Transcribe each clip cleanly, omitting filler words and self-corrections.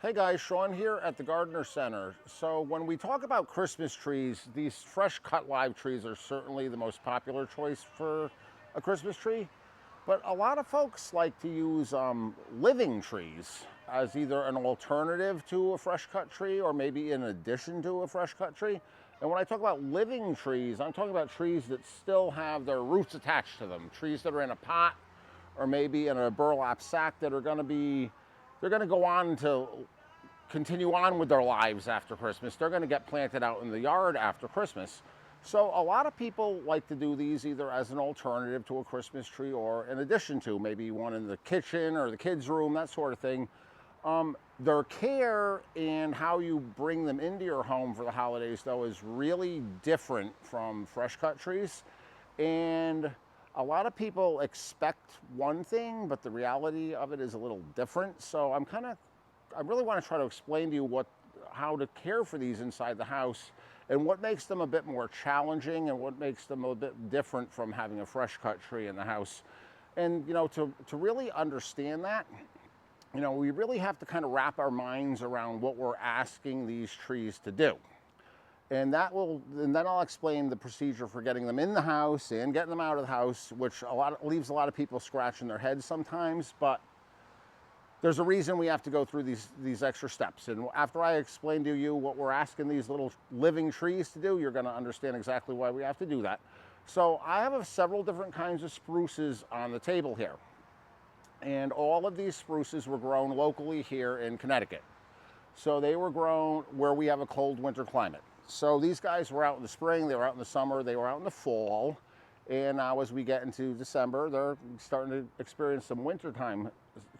Hey guys, Sean here at the Gardener Center. So when we talk about Christmas trees, these fresh cut live trees are certainly the most popular choice for a Christmas tree. But a lot of folks like to use living trees as either an alternative to a fresh cut tree or maybe in addition to a fresh cut tree. And when I talk about living trees, I'm talking about trees that still have their roots attached to them. Trees that are in a pot or maybe in a burlap sack that are they're going to go on to continue on with their lives after Christmas. They're going to get planted out in the yard after Christmas. So a lot of people like to do these either as an alternative to a Christmas tree or in addition to, maybe one in the kitchen or the kids' room, that sort of thing. Their care and how you bring them into your home for the holidays, though, is really different from fresh cut trees. And a lot of people expect one thing, but the reality of it is a little different. So I really want to try to explain to you how to care for these inside the house and what makes them a bit more challenging and what makes them a bit different from having a fresh cut tree in the house. And, to really understand that, we really have to kind of wrap our minds around what we're asking these trees to do. And then I'll explain the procedure for getting them in the house and getting them out of the house, which leaves a lot of people scratching their heads sometimes, but there's a reason we have to go through these extra steps. And after I explain to you what we're asking these little living trees to do, you're going to understand exactly why we have to do that. So I have several different kinds of spruces on the table here. And all of these spruces were grown locally here in Connecticut. So they were grown where we have a cold winter climate. So these guys were out in the spring, they were out in the summer, they were out in the fall. And now as we get into December, they're starting to experience some wintertime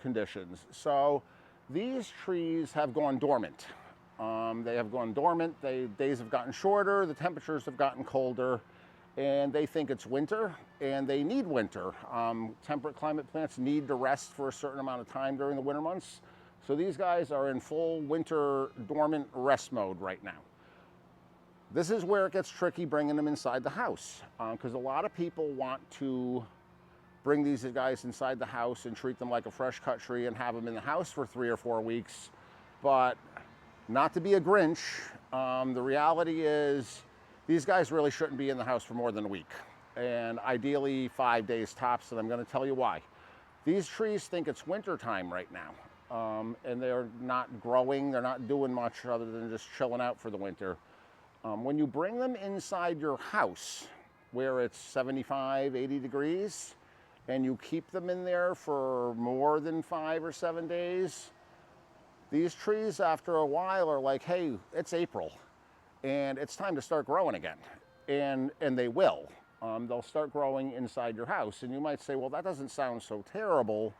conditions. So these trees have gone dormant. They have gone dormant, days have gotten shorter, the temperatures have gotten colder, and they think it's winter, and they need winter. Temperate climate plants need to rest for a certain amount of time during the winter months. So these guys are in full winter dormant rest mode right now. This is where it gets tricky bringing them inside the house, because a lot of people want to bring these guys inside the house and treat them like a fresh cut tree and have them in the house for 3 or 4 weeks. But not to be a Grinch, the reality is these guys really shouldn't be in the house for more than a week, and ideally 5 days tops, and I'm going to tell you why. These trees think it's winter time right now, and they're not growing, they're not doing much other than just chilling out for the winter. When you bring them inside your house where it's 75, 80 degrees, and you keep them in there for more than 5 or 7 days, these trees after a while are like, hey, it's April and it's time to start growing again. And they will. They'll start growing inside your house. And you might say, well, that doesn't sound so terrible.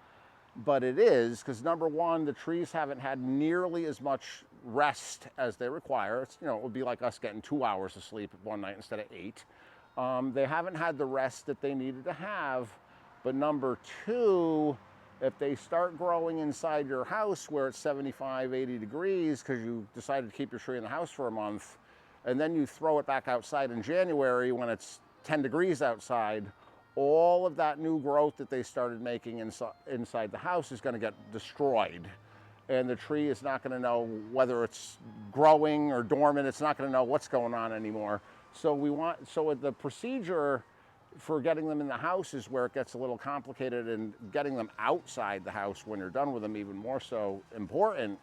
But it is, because number one, the trees haven't had nearly as much rest as they require. It would be like us getting 2 hours of sleep one night instead of 8. They haven't had the rest that they needed to have. But number two, if they start growing inside your house where it's 75, 80 degrees because you decided to keep your tree in the house for a month, and then you throw it back outside in January when it's 10 degrees outside, all of that new growth that they started making inside the house is going to get destroyed. And the tree is not going to know whether it's growing or dormant. It's not going to know what's going on anymore. So the procedure for getting them in the house is where it gets a little complicated, and getting them outside the house when you're done with them even more so important,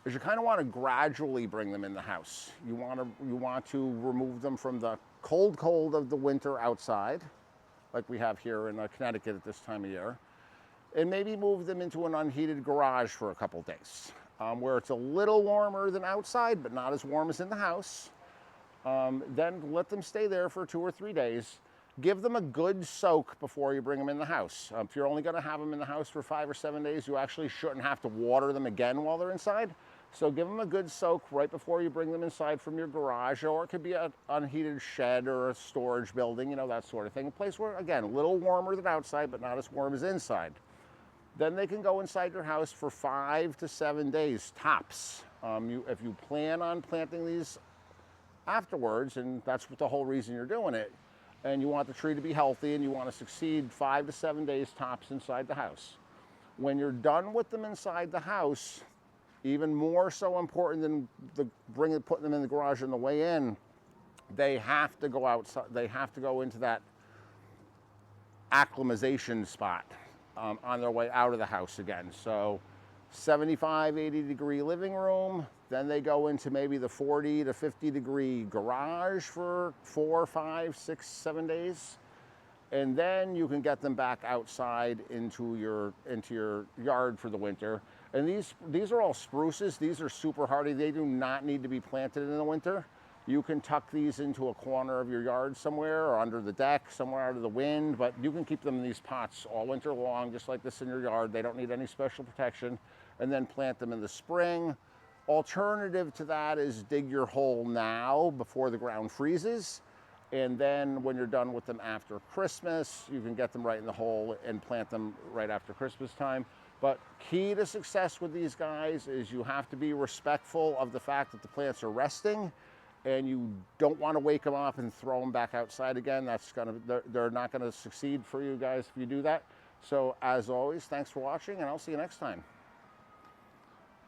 is you kind of want to gradually bring them in the house. You want to remove them from the cold of the winter outside, like we have here in Connecticut at this time of year, and maybe move them into an unheated garage for a couple days, where it's a little warmer than outside, but not as warm as in the house. Then let them stay there for 2 or 3 days. Give them a good soak before you bring them in the house. If you're only going to have them in the house for 5 or 7 days, you actually shouldn't have to water them again while they're inside. So give them a good soak right before you bring them inside from your garage, or it could be an unheated shed or a storage building, that sort of thing. A place where, again, a little warmer than outside, but not as warm as inside. Then they can go inside your house for 5 to 7 days tops. If you plan on planting these afterwards, and that's the whole reason you're doing it, and you want the tree to be healthy and you want to succeed, 5 to 7 days tops inside the house. When you're done with them inside the house, even more so important than putting them in the garage on the way in, they have to go outside. They have to go into that acclimatization spot on their way out of the house again. So 75, 80 degree living room, then they go into maybe the 40 to 50 degree garage for 4, 5, 6, 7 days. And then you can get them back outside into your yard for the winter. And these are all spruces. These are super hardy. They do not need to be planted in the winter. You can tuck these into a corner of your yard somewhere or under the deck, somewhere out of the wind, but you can keep them in these pots all winter long, just like this in your yard. They don't need any special protection, and then plant them in the spring. Alternative to that is dig your hole now before the ground freezes, and then when you're done with them after Christmas, you can get them right in the hole and plant them right after Christmas time. But key to success with these guys is you have to be respectful of the fact that the plants are resting, and you don't want to wake them up and throw them back outside again. They're not gonna succeed for you guys if you do that. So as always, thanks for watching, and I'll see you next time.